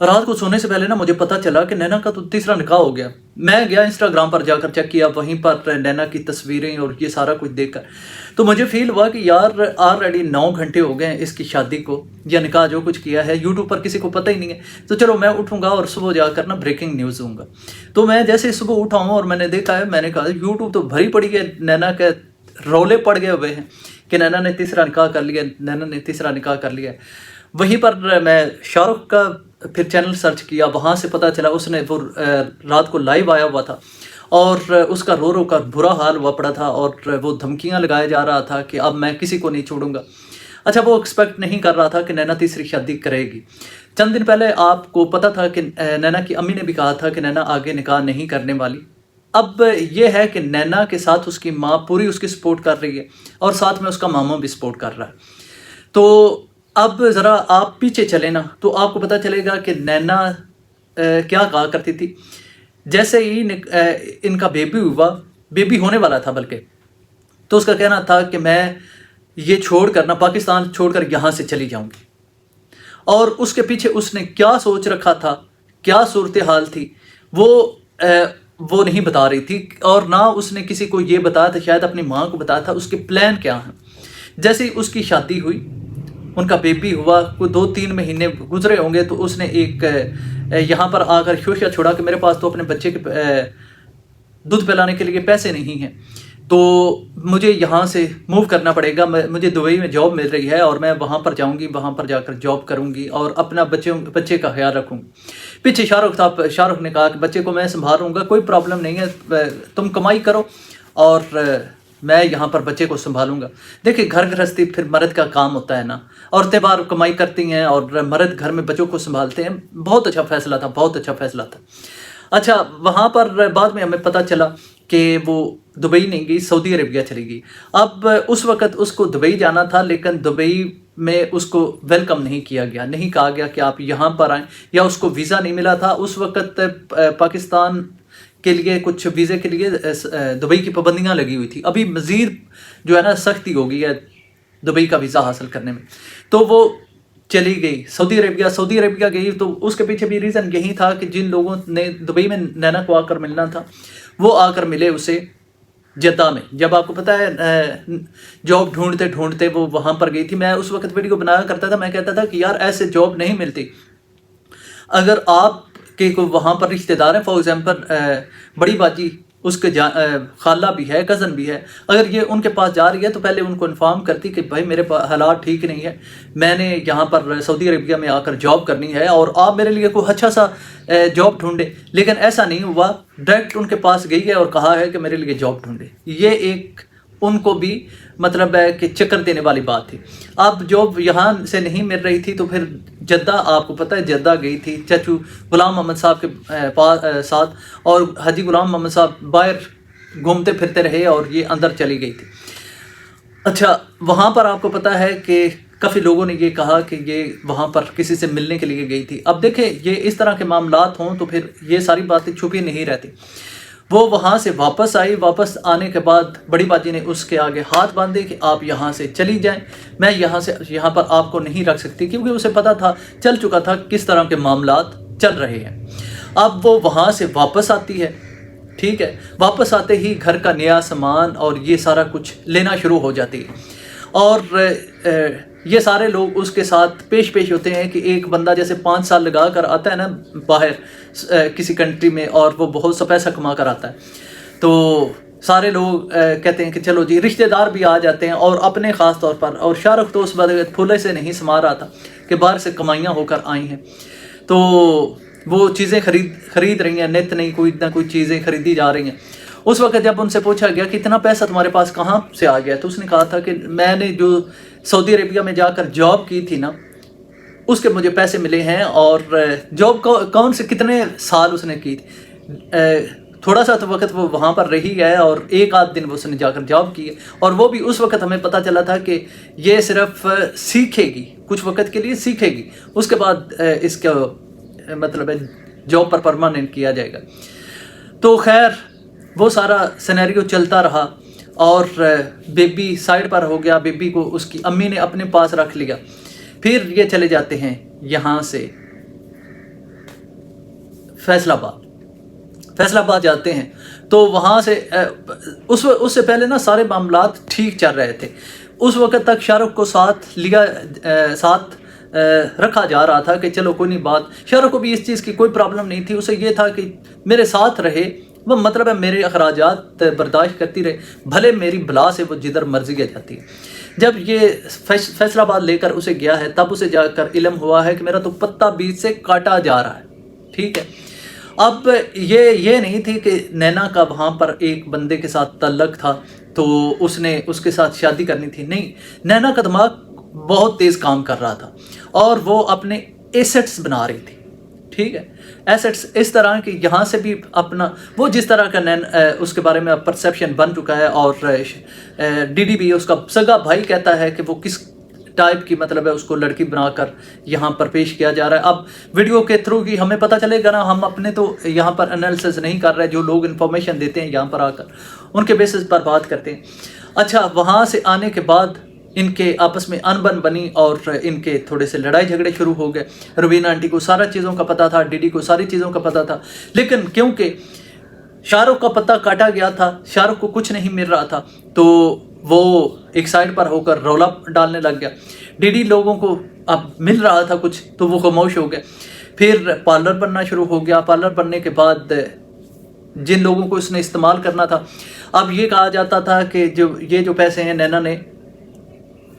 रात को सोने से पहले ना मुझे पता चला कि नैना का तो तीसरा निकाह हो गया। मैं गया इंस्टाग्राम पर जाकर चेक किया, वहीं पर नैना की तस्वीरें और ये सारा कुछ देखकर तो मुझे फील हुआ कि यार ऑलरेडी 9 घंटे हो गए हैं इसकी शादी को या निकाह जो कुछ किया है, यूट्यूब पर किसी को पता ही नहीं है। तो चलो मैं उठूंगा और सुबह जाकर ना ब्रेकिंग न्यूज़ दूंगा। तो मैं जैसे सुबह उठा हूँ और मैंने देखा है, मैंने कहा यूट्यूब तो भरी पड़ी है, नैना के रोले पड़ गए हुए हैं कि नैना ने तीसरा निकाह कर लिया, नैना ने तीसरा निकाह कर लिया। वहीं पर मैं शाहरुख का फिर चैनल सर्च किया, वहाँ से पता चला उसने वो रात को लाइव आया हुआ था और उसका रो रो कर बुरा हाल हुआ पड़ा था और वो धमकियाँ लगाया जा रहा था कि अब मैं किसी को नहीं छोड़ूंगा। अच्छा, वो एक्सपेक्ट नहीं कर रहा था कि नैना तीसरी शादी करेगी। चंद दिन पहले आपको पता था कि नैना की अम्मी ने भी कहा था कि नैना आगे निकाह नहीं करने वाली। अब ये है कि नैना के साथ उसकी माँ पूरी उसकी सपोर्ट कर रही है और साथ में उसका मामा भी सपोर्ट कर रहा है। तो अब ज़रा आप पीछे चले ना तो आपको पता चलेगा कि नैना क्या कहा करती थी। जैसे ही इनका बेबी हुआ, बेबी होने वाला था बल्कि, तो उसका कहना था कि मैं ये छोड़कर ना पाकिस्तान छोड़कर यहाँ से चली जाऊँगी। और उसके पीछे उसने क्या सोच रखा था, क्या सूरत हाल थी, वो नहीं बता रही थी और ना उसने किसी को ये बताया था, शायद अपनी माँ को बताया था उसके प्लान क्या हैं। जैसे ही उसकी शादी हुई, उनका बेबी हुआ, कोई 2-3 महीने गुजरे होंगे तो उसने एक यहाँ पर आकर शोशा छोड़ा कि मेरे पास तो अपने बच्चे के दूध पिलाने के लिए पैसे नहीं हैं, तो मुझे यहाँ से मूव करना पड़ेगा। मुझे दुबई में जॉब मिल रही है और मैं वहाँ पर जाऊँगी, वहाँ पर जाकर जॉब करूँगी और अपना बच्चे का ख्याल रखूँगी। पीछे शाहरुख था, शाहरुख ने कहा कि बच्चे को मैं संभालूँगा, कोई प्रॉब्लम नहीं है, तुम कमाई करो और मैं यहाँ पर बच्चे को संभालूंगा। देखिए, घर गृहस्थी फिर मर्द का काम होता है ना, औरतें बाहर कमाई करती हैं और मर्द घर में बच्चों को संभालते हैं। बहुत अच्छा फैसला था, बहुत अच्छा फैसला था। अच्छा, वहाँ पर बाद में हमें पता चला कि वो दुबई नहीं गई, सऊदी अरेबिया चली गई। अब उस वक़्त उसको दुबई जाना था, लेकिन दुबई में उसको वेलकम नहीं किया गया, नहीं कहा गया कि आप यहाँ पर आएँ, या उसको वीज़ा नहीं मिला था। उस वक़्त पाकिस्तान के लिए कुछ वीज़े के लिए दुबई की पाबंदियाँ लगी हुई थी। अभी मज़ीद जो है ना सख्ती हो गई है दुबई का वीज़ा हासिल करने में। तो वो चली गई सऊदी अरेबिया। सऊदी अरेबिया गई तो उसके पीछे भी रीज़न यही था कि जिन लोगों ने दुबई में नैना को आकर मिलना था वो आकर मिले उसे जद्दा में। जब आपको पता है जॉब ढूंढते ढूंढते वो वहाँ पर गई थी। मैं उस वक्त वीडियो बनाया करता था, मैं कहता था कि यार ऐसे जॉब नहीं मिलती। अगर आप के को वहाँ पर रिश्तेदार हैं, फॉर एग्जांपल बड़ी बाजी उसके खाला भी है, कज़न भी है, अगर ये उनके पास जा रही है तो पहले उनको इन्फॉर्म करती कि भाई मेरे हालात ठीक नहीं है, मैंने यहाँ पर सऊदी अरेबिया में आकर जॉब करनी है और आप मेरे लिए कोई अच्छा सा जॉब ढूंढे। लेकिन ऐसा नहीं हुआ, डायरेक्ट उनके पास गई है और कहा है कि मेरे लिए जॉब ढूंढे। ये एक उनको भी मतलब है कि चक्कर देने वाली बात थी। अब जॉब यहाँ से नहीं मिल रही थी तो फिर जद्दा, आपको पता है जद्दा गई थी चाचू गुलाम मोहम्मद साहब के साथ, और हाजी गुलाम मोहम्मद साहब बाहर घूमते फिरते रहे और ये अंदर चली गई थी। अच्छा, वहाँ पर आपको पता है कि काफ़ी लोगों ने ये कहा कि ये वहाँ पर किसी से मिलने के लिए गई थी। अब देखें, ये इस तरह के मामलात हों तो फिर ये सारी बातें छुपी नहीं रहती। वो वहाँ से वापस आई, वापस आने के बाद बड़ी बाजी ने उसके आगे हाथ बांधे कि आप यहाँ से चली जाएं, मैं यहाँ पर आपको नहीं रख सकती, क्योंकि उसे पता था, चल चुका था किस तरह के मामलात चल रहे हैं। अब वो वहाँ से वापस आती है, ठीक है, वापस आते ही घर का नया सामान और ये सारा कुछ लेना शुरू हो जाती है और ये सारे लोग उसके साथ पेश होते हैं कि एक बंदा जैसे 5 साल लगा कर आता है ना बाहर किसी कंट्री में और वो बहुत सा पैसा कमा कर आता है, तो सारे लोग कहते हैं कि चलो जी, रिश्तेदार भी आ जाते हैं और अपने ख़ास तौर पर। और शाहरुख तो उस बार फूले से नहीं समा रहा था कि बाहर से कमाइयाँ होकर आई हैं, तो वो चीज़ें खरीद रही हैं, नित नहीं कोई ना कोई चीज़ें खरीदी जा रही हैं। उस वक्त जब उनसे पूछा गया कि इतना पैसा तुम्हारे पास कहाँ से आ गया, तो उसने कहा था कि मैंने जो सऊदी अरेबिया में जाकर जॉब की थी ना, उसके मुझे पैसे मिले हैं। और जॉब कौन से कितने साल उसने की थी, थोड़ा सा तो वक्त वो वहाँ पर रही है और 1 आध दिन वो उसने जाकर जॉब की है। और वो भी उस वक्त हमें पता चला था कि ये सिर्फ सीखेगी, कुछ वक्त के लिए सीखेगी, उसके बाद इसका मतलब है जॉब पर परमानेंट किया जाएगा। तो खैर वो सारा सिनेरियो चलता रहा और बेबी साइड पर हो गया, बेबी को उसकी अम्मी ने अपने पास रख लिया। फिर ये चले जाते हैं यहाँ से फैसलाबाद जाते हैं तो वहाँ से उससे पहले ना सारे मामलात ठीक चल रहे थे। उस वक्त तक शाहरुख को साथ रखा जा रहा था कि चलो कोई नहीं बात। शाहरुख को भी इस चीज़ की कोई प्रॉब्लम नहीं थी, उसे ये था कि मेरे साथ रहे, वो मतलब है मेरे अखराजात बर्दाश्त करती रहे, भले मेरी बला से वो जिधर मर्जी आ जाती है। जब ये फैसलाबाद लेकर उसे गया है तब उसे जाकर इल्म हुआ है कि मेरा तो पत्ता बीच से काटा जा रहा है, ठीक है। अब ये नहीं थी कि नैना का वहाँ पर एक बंदे के साथ तल्लक था तो उसने उसके साथ शादी करनी थी, नहीं। नैना का दिमाग बहुत तेज़ काम कर रहा था और वो अपने एसेट्स बना रही थी, ठीक है। एसेट्स इस तरह कि यहाँ से भी अपना वो जिस तरह का उसके बारे में परसेप्शन बन चुका है और डीडी भी उसका सगा भाई कहता है कि वो किस टाइप की मतलब है उसको लड़की बनाकर यहाँ पर पेश किया जा रहा है। अब वीडियो के थ्रू ही हमें पता चलेगा ना, हम अपने तो यहाँ पर एनालिसिस नहीं कर रहे, जो लोग इन्फॉर्मेशन देते हैं यहाँ पर आकर उनके बेसिस पर बात करते हैं। अच्छा, वहाँ से आने के बाद इनके आपस में अनबन बनी और इनके थोड़े से लड़ाई झगड़े शुरू हो गए। रुबीना आंटी को सारा चीज़ों का पता था, डीडी को सारी चीज़ों का पता था, लेकिन क्योंकि शाहरुख का पत्ता काटा गया था, शाहरुख को कुछ नहीं मिल रहा था, तो वो एक साइड पर होकर रौला डालने लग गया। डीडी लोगों को अब मिल रहा था कुछ तो वो खामोश हो गए। फिर पार्लर बनना शुरू हो गया। पार्लर बनने के बाद जिन लोगों को इसने इस्तेमाल करना था, अब ये कहा जाता था कि जो पैसे हैं नैना ने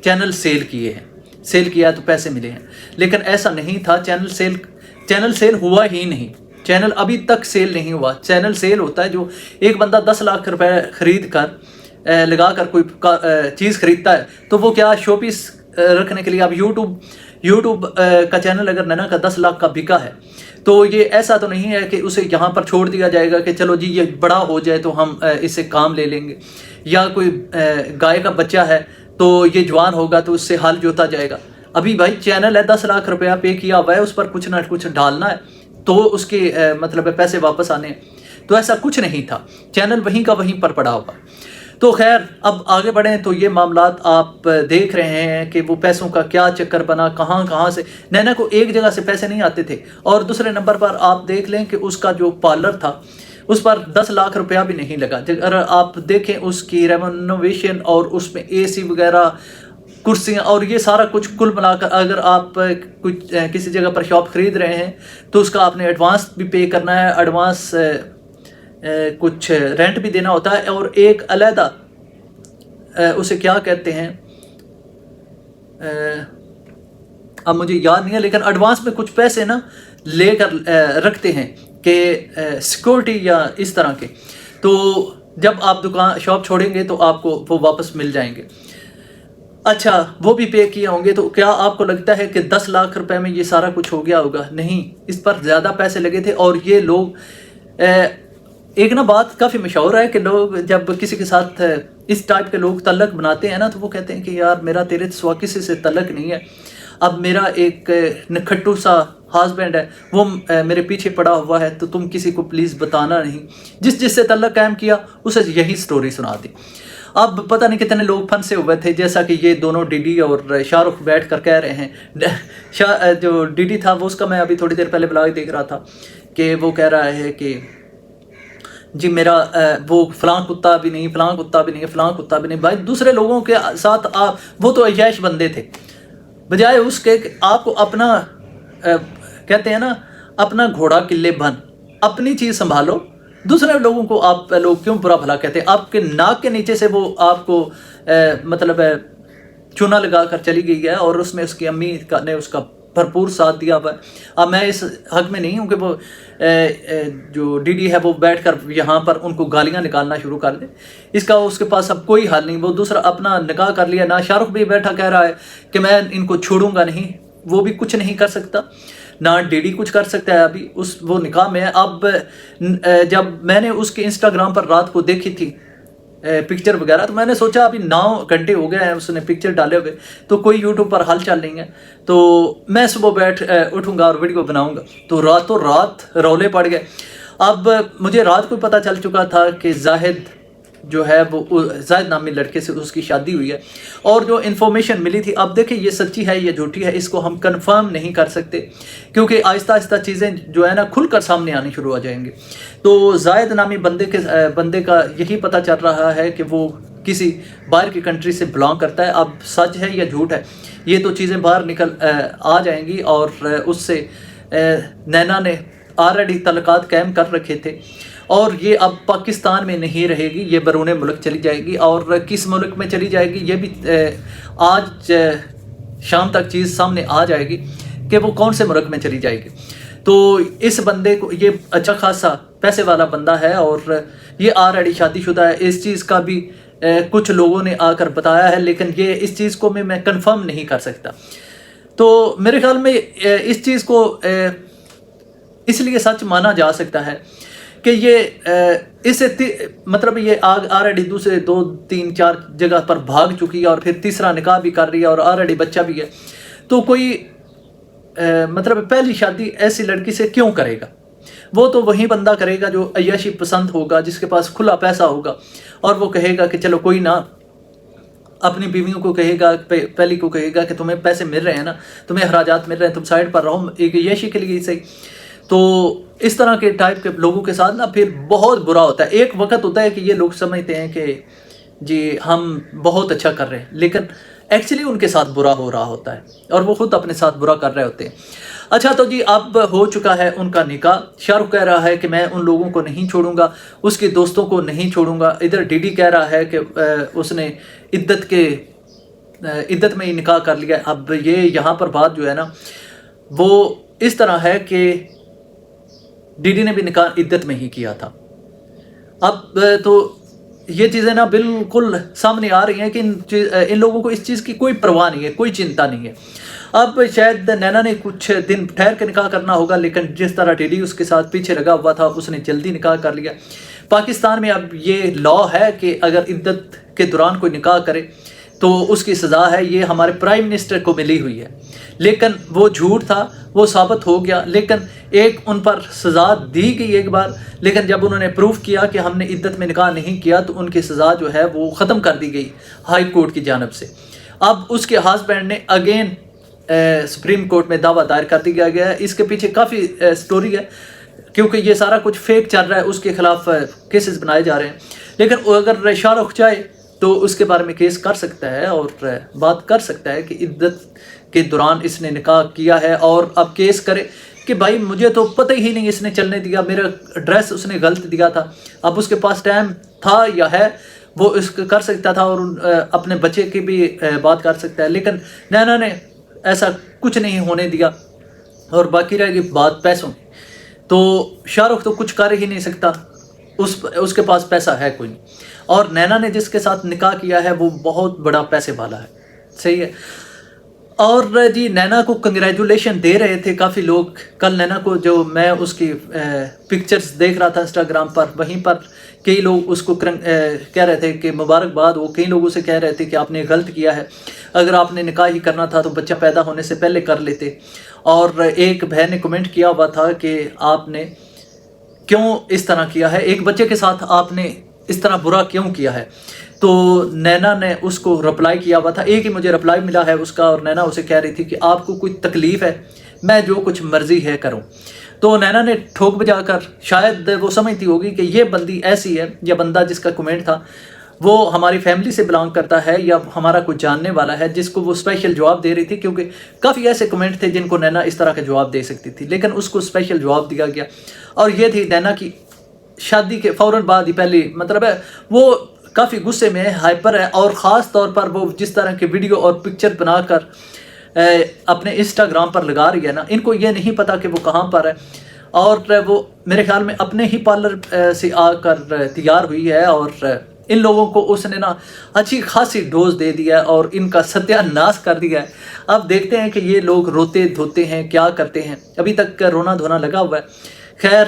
चैनल सेल किए हैं, सेल किया तो पैसे मिले हैं, लेकिन ऐसा नहीं था। चैनल सेल हुआ ही नहीं, चैनल अभी तक सेल नहीं हुआ। चैनल सेल होता है जो एक बंदा 10 लाख रुपए खरीद कर लगा कर कोई चीज़ खरीदता है तो वो क्या शोपीस रखने के लिए। अब यूट्यूब का चैनल अगर नैना का 10 लाख का बिका है तो ये ऐसा तो नहीं है कि उसे यहाँ पर छोड़ दिया जाएगा कि चलो जी ये बड़ा हो जाए तो हम इससे काम ले लेंगे, या कोई गाय का बच्चा है तो ये जवान होगा तो उससे हल जोता जाएगा। अभी भाई चैनल है, 10 लाख रुपया पे किया हुआ है, उस पर कुछ ना कुछ डालना है तो उसके मतलब पैसे वापस आने हैं। तो ऐसा कुछ नहीं था, चैनल वहीं का वहीं पर पड़ा हुआ। तो खैर अब आगे बढ़ें तो ये मामलात आप देख रहे हैं कि वो पैसों का क्या चक्कर बना, कहाँ से नैना को एक जगह से पैसे नहीं आते थे। और दूसरे नंबर पर आप देख लें कि उसका जो पार्लर था उस पर 10 लाख रुपया भी नहीं लगा। अगर आप देखें उसकी रेनोवेशन और उसमें एसी वगैरह, कुर्सियाँ और ये सारा कुछ कुल मिलाकर, अगर आप कुछ किसी जगह पर शॉप खरीद रहे हैं तो उसका आपने एडवांस भी पे करना है, एडवांस कुछ रेंट भी देना होता है, और एक अलहदा उसे क्या कहते हैं अब मुझे याद नहीं है, लेकिन एडवांस में कुछ पैसे ना लेकर रखते हैं कि सिक्योरिटी या इस तरह के। तो जब आप दुकान शॉप छोड़ेंगे तो आपको वो वापस मिल जाएंगे। अच्छा, वो भी पे किए होंगे। तो क्या आपको लगता है कि 10 लाख रुपए में ये सारा कुछ हो गया होगा? नहीं, इस पर ज़्यादा पैसे लगे थे। और ये लोग एक ना बात काफ़ी मशहूर है कि लोग जब किसी के साथ इस टाइप के लोग तल्लक बनाते हैं ना तो वो कहते हैं कि यार मेरा तेरे सिवा किसी से तल्लक नहीं है, अब मेरा एक नखट्टू सा हस्बैंड है वो मेरे पीछे पड़ा हुआ है, तो तुम किसी को प्लीज़ बताना नहीं। जिससे तल्लक कायम किया उसे यही स्टोरी सुना दी। अब पता नहीं कितने लोग फंसे हुए थे, जैसा कि ये दोनों डीडी और शाहरुख बैठ कर कह रहे हैं। जो डीडी था वो उसका मैं अभी थोड़ी देर पहले ब्लॉग देख रहा था कि वो कह रहा है कि जी मेरा वो फलां कुत्ता भी नहीं, फलां कुत्ता भी नहीं, फलां कुत्ता भी नहीं। भाई दूसरे लोगों के साथ आप, वो तो अय्याश बंदे थे, बजाय उसके आपको अपना कहते हैं ना अपना घोड़ा किले बन, अपनी चीज़ संभालो। दूसरे लोगों को आप लोग क्यों बुरा भला कहते हैं? आपके नाक के नीचे से वो आपको मतलब चूना लगा कर चली गई है और उसमें उसकी अम्मी ने उसका भरपूर साथ दिया हुआ है। अब मैं इस हक में नहीं हूँ कि वो जो डीडी है वो बैठकर यहाँ पर उनको गालियाँ निकालना शुरू कर दे। इसका उसके पास अब कोई हल नहीं। वो दूसरा अपना निकाह कर लिया ना। शाहरुख भी बैठा कह रहा है कि मैं इनको छोड़ूंगा नहीं, वो भी कुछ नहीं कर सकता, ना डीडी कुछ कर सकता है। अभी वो निकाह में है। अब जब मैंने उसके इंस्टाग्राम पर रात को देखी थी पिक्चर वगैरह, तो मैंने सोचा अभी 9 घंटे हो गए हैं उसने पिक्चर डाले हुए, तो कोई यूट्यूब पर हल चल नहीं है, तो मैं सुबह बैठ उठूंगा और वीडियो बनाऊंगा। तो रातों रात रौले पड़ गए। अब मुझे रात को पता चल चुका था कि जाहिद جو ہے وہ زاہد نامی لڑکے سے اس کی شادی ہوئی ہے، اور جو انفارمیشن ملی تھی، اب دیکھیں یہ سچی ہے یا جھوٹی ہے، اس کو ہم کنفرم نہیں کر سکتے، کیونکہ آہستہ آہستہ چیزیں جو ہے نا کھل کر سامنے آنی شروع ہو جائیں گی۔ تو زاہد نامی بندے کا یہی پتہ چل رہا ہے کہ وہ کسی باہر کی کنٹری سے بلانگ کرتا ہے۔ اب سچ ہے یا جھوٹ ہے، یہ تو چیزیں باہر نکل آ جائیں گی، اور اس سے نینا نے آلریڈی تعلقات قائم کر رکھے تھے، اور یہ اب پاکستان میں نہیں رہے گی، یہ بیرون ملک چلی جائے گی، اور کس ملک میں چلی جائے گی یہ بھی آج شام تک چیز سامنے آ جائے گی کہ وہ کون سے ملک میں چلی جائے گی۔ تو اس بندے کو، یہ اچھا خاصا پیسے والا بندہ ہے، اور یہ آلریڈی شادی شدہ ہے۔ اس چیز کا بھی کچھ لوگوں نے آ کر بتایا ہے، لیکن یہ اس چیز کو میں کنفرم نہیں کر سکتا۔ تو میرے خیال میں اس چیز کو اس لیے سچ مانا جا سکتا ہے کہ یہ اس سے مطلب یہ آلریڈی دوسرے 2 3 4 جگہ پر بھاگ چکی ہے، اور پھر تیسرا نکاح بھی کر رہی ہے، اور آلریڈی بچہ بھی ہے۔ تو کوئی مطلب پہلی شادی ایسی لڑکی سے کیوں کرے گا؟ وہ تو وہی بندہ کرے گا جو عیاشی پسند ہوگا، جس کے پاس کھلا پیسہ ہوگا، اور وہ کہے گا کہ چلو کوئی نہ، اپنی بیویوں کو کہے گا، پہلی کو کہے گا کہ تمہیں پیسے مل رہے ہیں نا، تمہیں اخراجات مل رہے ہیں، تم سائڈ پر رہو، ایک عیاشی کے لیے صحیح۔ تو اس طرح کے ٹائپ کے لوگوں کے ساتھ نا پھر بہت برا ہوتا ہے۔ ایک وقت ہوتا ہے کہ یہ لوگ سمجھتے ہیں کہ جی ہم بہت اچھا کر رہے ہیں، لیکن ایکچولی ان کے ساتھ برا ہو رہا ہوتا ہے، اور وہ خود اپنے ساتھ برا کر رہے ہوتے ہیں۔ اچھا تو جی اب ہو چکا ہے ان کا نکاح۔ شاہ رخ کہہ رہا ہے کہ میں ان لوگوں کو نہیں چھوڑوں گا، اس کے دوستوں کو نہیں چھوڑوں گا۔ ادھر ڈی ڈی کہہ رہا ہے کہ اس نے عدت میں ہی نکاح کر لیا۔ اب یہ یہاں پر بات جو ہے نا وہ اس طرح ہے کہ ڈی ڈی نے بھی نکاح عدت میں ہی کیا تھا۔ اب تو یہ چیزیں نا بالکل سامنے آ رہی ہیں کہ ان لوگوں کو اس چیز کی کوئی پرواہ نہیں ہے، کوئی چنتا نہیں ہے۔ اب شاید نینا نے کچھ دن ٹھہر کے نکاح کرنا ہوگا، لیکن جس طرح ڈی ڈی اس کے ساتھ پیچھے لگا ہوا تھا، اس نے جلدی نکاح کر لیا۔ پاکستان میں اب یہ لا ہے کہ اگر عدت کے دوران کوئی نکاح کرے تو اس کی سزا ہے۔ یہ ہمارے پرائم منسٹر کو ملی ہوئی ہے، لیکن وہ جھوٹ تھا، وہ ثابت ہو گیا۔ لیکن ایک ان پر سزا دی گئی ایک بار، لیکن جب انہوں نے پروف کیا کہ ہم نے عدت میں نکاح نہیں کیا تو ان کی سزا جو ہے وہ ختم کر دی گئی ہائی کورٹ کی جانب سے۔ اب اس کے ہسبینڈ نے اگین سپریم کورٹ میں دعویٰ دائر کر دیا گیا ہے۔ اس کے پیچھے کافی سٹوری ہے، کیونکہ یہ سارا کچھ فیک چل رہا ہے، اس کے خلاف کیسز بنائے جا رہے ہیں۔ لیکن اگر شاہ رخ چاہے تو اس کے بارے میں کیس کر سکتا ہے اور بات کر سکتا ہے کہ عدت کے دوران اس نے نکاح کیا ہے، اور اب کیس کرے کہ بھائی مجھے تو پتہ ہی نہیں اس نے چلنے دیا، میرا ایڈریس اس نے غلط دیا تھا۔ اب اس کے پاس ٹائم تھا یا ہے، وہ اس کو کر سکتا تھا، اور اپنے بچے کی بھی بات کر سکتا ہے، لیکن نینا نے ایسا کچھ نہیں ہونے دیا، اور باقی رہ گئی بات پیسوں کی۔ تو شاہ رخ تو کچھ کر ہی نہیں سکتا، اس کے پاس پیسہ ہے کوئی نہیں، اور نینا نے جس کے ساتھ نکاح کیا ہے وہ بہت بڑا پیسے والا ہے، صحیح ہے۔ اور جی نینا کو کنگریچولیشن دے رہے تھے کافی لوگ کل نینا کو، جو میں اس کی پکچرز دیکھ رہا تھا انسٹاگرام پر، وہیں پر کئی لوگ اس کو کہہ رہے تھے کہ مبارکباد۔ وہ کئی لوگوں سے کہہ رہے تھے کہ آپ نے غلط کیا ہے، اگر آپ نے نکاح ہی کرنا تھا تو بچہ پیدا ہونے سے پہلے کر لیتے۔ اور ایک بہن نے کمنٹ کیا ہوا تھا کہ آپ نے کیوں اس طرح کیا ہے، ایک بچے کے ساتھ آپ نے اس طرح برا کیوں کیا ہے؟ تو نینا نے اس کو رپلائی کیا ہوا تھا، ایک ہی مجھے رپلائی ملا ہے اس کا، اور نینا اسے کہہ رہی تھی کہ آپ کو کوئی تکلیف ہے، میں جو کچھ مرضی ہے کروں۔ تو نینا نے ٹھوک بجا کر، شاید وہ سمجھتی ہوگی کہ یہ بندی ایسی ہے، یا بندہ جس کا کمنٹ تھا وہ ہماری فیملی سے بلانگ کرتا ہے یا ہمارا کوئی جاننے والا ہے، جس کو وہ اسپیشل جواب دے رہی تھی، کیونکہ کافی ایسے کمنٹ تھے جن کو نینا اس طرح کا جواب دے سکتی تھی، لیکن اس کو اسپیشل جواب دیا گیا۔ اور یہ تھی نینا کی شادی کے فوراً بعد ہی پہلی، مطلب ہے وہ کافی غصے میں ہے، ہائپر ہے، اور خاص طور پر وہ جس طرح کے ویڈیو اور پکچر بنا کر اپنے انسٹاگرام پر لگا رہی ہے نا، ان کو یہ نہیں پتا کہ وہ کہاں پر ہے، اور وہ میرے خیال میں اپنے ہی پارلر سے آ کر تیار ہوئی ہے، اور ان لوگوں کو اس نے نا اچھی خاصی ڈوز دے دیا ہے اور ان کا ستیہ ناش کر دیا ہے۔ اب دیکھتے ہیں کہ یہ لوگ روتے دھوتے ہیں کیا کرتے ہیں، ابھی تک رونا دھونا لگا ہوا ہے۔ خیر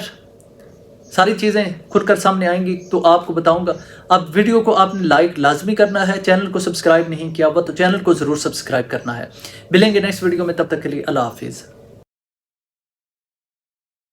ساری چیزیں کھل کر سامنے آئیں گی تو آپ کو بتاؤں گا۔ اب ویڈیو کو آپ نے لائک لازمی کرنا ہے، چینل کو سبسکرائب نہیں کیا ہوا تو چینل کو ضرور سبسکرائب کرنا ہے۔ ملیں گے نیکسٹ ویڈیو میں، تب تک کے لیے اللہ حافظ۔